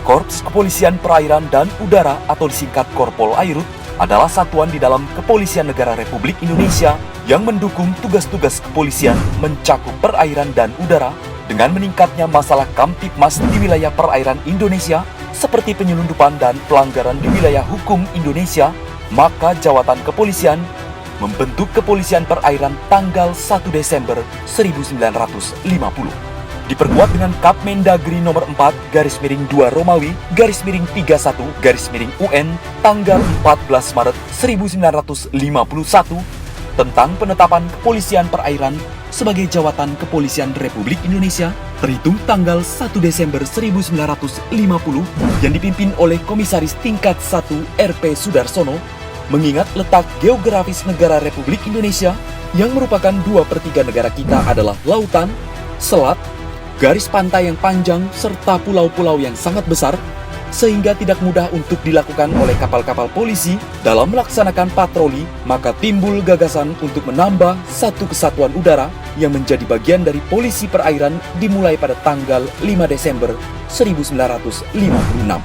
Korps Kepolisian Perairan dan Udara atau disingkat Korpol Airut adalah satuan di dalam Kepolisian Negara Republik Indonesia yang mendukung tugas-tugas kepolisian mencakup perairan dan udara dengan meningkatnya masalah kamtipmas di wilayah perairan Indonesia seperti penyelundupan dan pelanggaran di wilayah hukum Indonesia, maka Jawatan Kepolisian membentuk Kepolisian Perairan tanggal 1 Desember 1950. Diperkuat dengan Kap Mendagri nomor 4/2 Romawi _31 UN tanggal 14 Maret 1951 tentang penetapan Kepolisian Perairan sebagai Jawatan Kepolisian Republik Indonesia terhitung tanggal 1 Desember 1950 yang dipimpin oleh Komisaris Tingkat 1 RP Sudarsono, mengingat letak geografis negara Republik Indonesia yang merupakan 2/3 negara kita adalah lautan, selat, garis pantai yang panjang, serta pulau-pulau yang sangat besar, sehingga tidak mudah untuk dilakukan oleh kapal-kapal polisi dalam melaksanakan patroli, maka timbul gagasan untuk menambah satu kesatuan udara yang menjadi bagian dari polisi perairan dimulai pada tanggal 5 Desember 1956.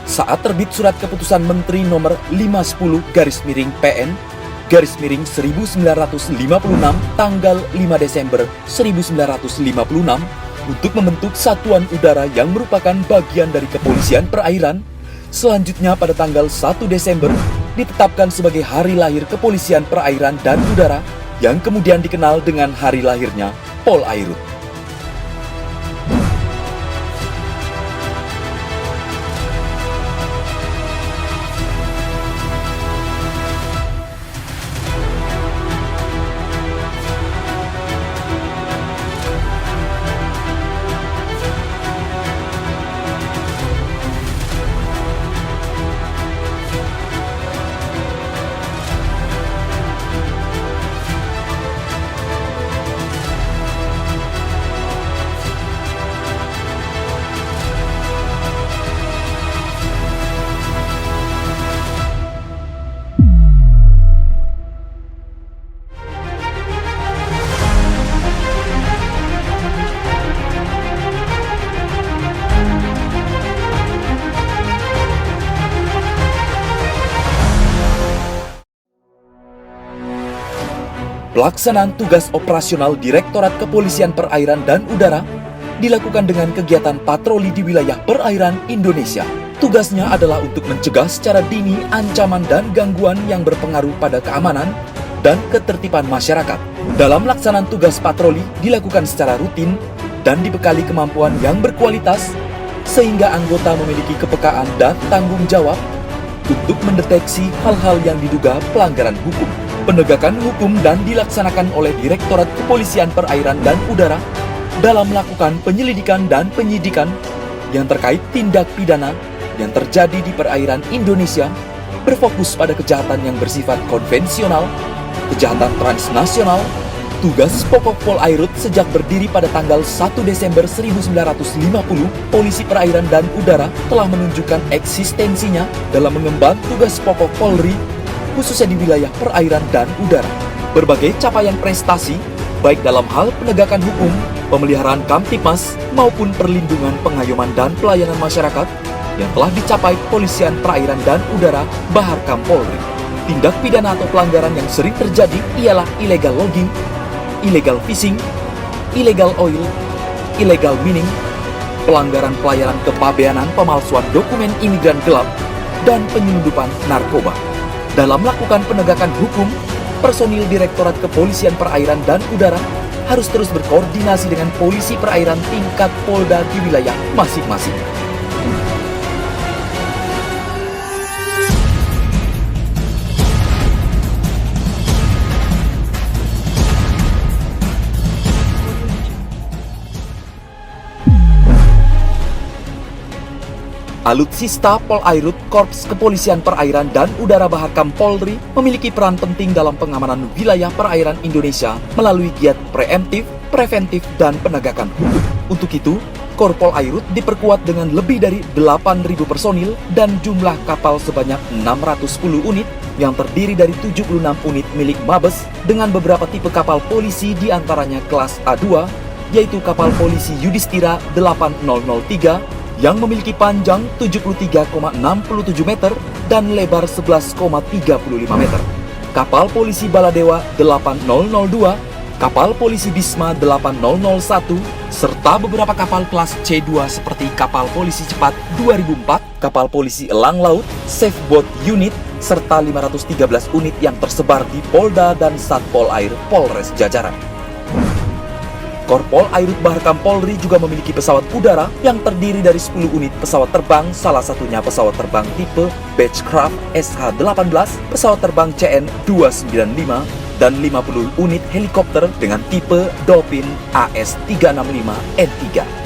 Saat terbit surat keputusan Menteri nomor 510-PN-1956 tanggal 5 Desember 1956 untuk membentuk satuan udara yang merupakan bagian dari Kepolisian Perairan. Selanjutnya pada tanggal 1 Desember ditetapkan sebagai hari lahir Kepolisian Perairan dan Udara yang kemudian dikenal dengan hari lahirnya Pol Airut. Pelaksanaan tugas operasional Direktorat Kepolisian Perairan dan Udara dilakukan dengan kegiatan patroli di wilayah perairan Indonesia. Tugasnya adalah untuk mencegah secara dini ancaman dan gangguan yang berpengaruh pada keamanan dan ketertiban masyarakat. Dalam pelaksanaan tugas patroli dilakukan secara rutin dan dibekali kemampuan yang berkualitas sehingga anggota memiliki kepekaan dan tanggung jawab untuk mendeteksi hal-hal yang diduga pelanggaran hukum. Penegakan hukum dan dilaksanakan oleh Direktorat Kepolisian Perairan dan Udara dalam melakukan penyelidikan dan penyidikan yang terkait tindak pidana yang terjadi di perairan Indonesia, berfokus pada kejahatan yang bersifat konvensional, kejahatan transnasional. Tugas pokok Pol Airut sejak berdiri pada tanggal 1 Desember 1950, Polisi Perairan dan Udara telah menunjukkan eksistensinya dalam mengemban tugas pokok Polri, khususnya di wilayah perairan dan udara. Berbagai capaian prestasi, baik dalam hal penegakan hukum, pemeliharaan kamtipmas, maupun perlindungan, pengayoman, dan pelayanan masyarakat yang telah dicapai Kepolisian Perairan dan Udara Baharkam Polri. Tindak pidana atau pelanggaran yang sering terjadi ialah illegal logging, illegal fishing, illegal oil, illegal mining, pelanggaran pelayanan kepabeanan, pemalsuan dokumen imigran gelap, dan penyelundupan narkoba. Dalam melakukan penegakan hukum, personil Direktorat Kepolisian Perairan dan Udara harus terus berkoordinasi dengan polisi perairan tingkat Polda di wilayah masing-masing. Alutsista Pol Airut Korps Kepolisian Perairan dan Udara Baharkam Polri memiliki peran penting dalam pengamanan wilayah perairan Indonesia melalui giat preemptif, preventif, dan penegakan hukum. Untuk itu, Korpol Airut diperkuat dengan lebih dari 8.000 personil dan jumlah kapal sebanyak 610 unit yang terdiri dari 76 unit milik Mabes dengan beberapa tipe kapal polisi diantaranya kelas A2, yaitu kapal polisi Yudhistira 8003 yang memiliki panjang 73,67 meter dan lebar 11,35 meter. Kapal polisi Baladewa 8002, kapal polisi Bisma 8001, serta beberapa kapal kelas C2 seperti kapal polisi cepat 2004, kapal polisi elang laut, Safe Boat Unit, serta 513 unit yang tersebar di Polda dan Satpol Air Polres jajaran. Korpol Airut Baharkam Polri juga memiliki pesawat udara yang terdiri dari 10 unit pesawat terbang, salah satunya pesawat terbang tipe Beechcraft SH-18, pesawat terbang CN-295, dan 50 unit helikopter dengan tipe Dolphin AS-365N3.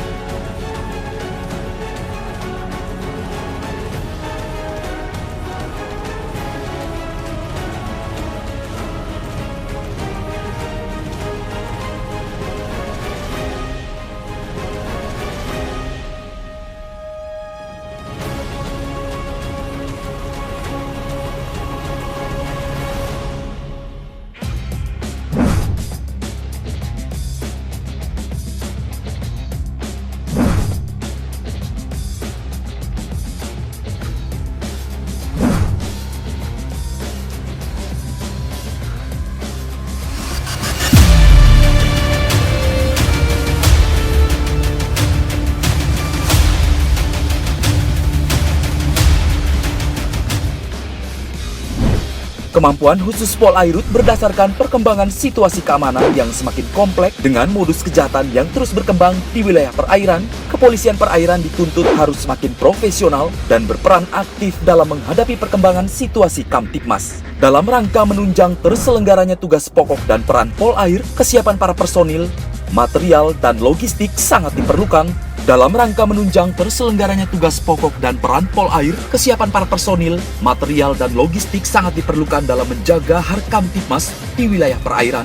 Kemampuan khusus Pol Airut berdasarkan perkembangan situasi keamanan yang semakin kompleks dengan modus kejahatan yang terus berkembang di wilayah perairan. Kepolisian perairan dituntut harus semakin profesional dan berperan aktif dalam menghadapi perkembangan situasi Kamtibmas. Dalam rangka menunjang terselenggaranya tugas pokok dan peran Pol Air, kesiapan para personil, material, dan logistik sangat diperlukan. Dalam rangka menunjang terselenggaranya tugas pokok dan peran Pol Air, kesiapan para personil, material, dan logistik sangat diperlukan dalam menjaga Harkamtibmas di wilayah perairan.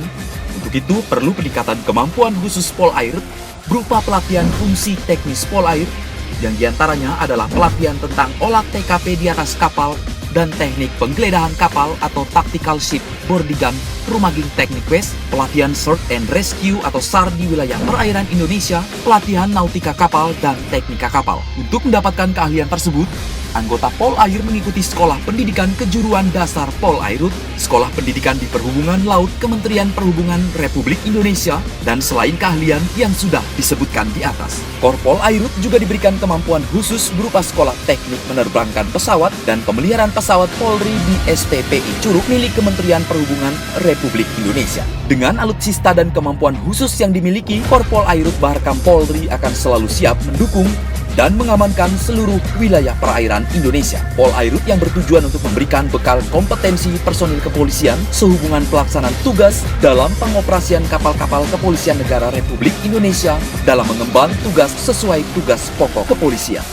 Untuk itu, perlu peningkatan kemampuan khusus Pol Air berupa pelatihan fungsi teknis Pol Air, yang diantaranya adalah pelatihan tentang olah TKP di atas kapal dan teknik penggeledahan kapal atau Tactical Ship Boarding Gun Rumaging Teknik West, pelatihan Search and Rescue atau SAR di wilayah perairan Indonesia, pelatihan nautika kapal dan teknika kapal. Untuk mendapatkan keahlian tersebut, anggota Pol Air mengikuti Sekolah Pendidikan Kejuruan Dasar Pol Airut, Sekolah Pendidikan di Perhubungan Laut Kementerian Perhubungan Republik Indonesia, dan selain keahlian yang sudah disebutkan di atas, Korpol Airut juga diberikan kemampuan khusus berupa sekolah teknik menerbangkan pesawat dan pemeliharaan pesawat Polri di STPI Curug milik Kementerian Perhubungan Republik Indonesia. Dengan alutsista dan kemampuan khusus yang dimiliki, Korpol Airut Baharkam Polri akan selalu siap mendukung dan mengamankan seluruh wilayah perairan Indonesia. Pol Airut yang bertujuan untuk memberikan bekal kompetensi personil kepolisian sehubungan pelaksanaan tugas dalam pengoperasian kapal-kapal kepolisian negara Republik Indonesia dalam mengemban tugas sesuai tugas pokok kepolisian.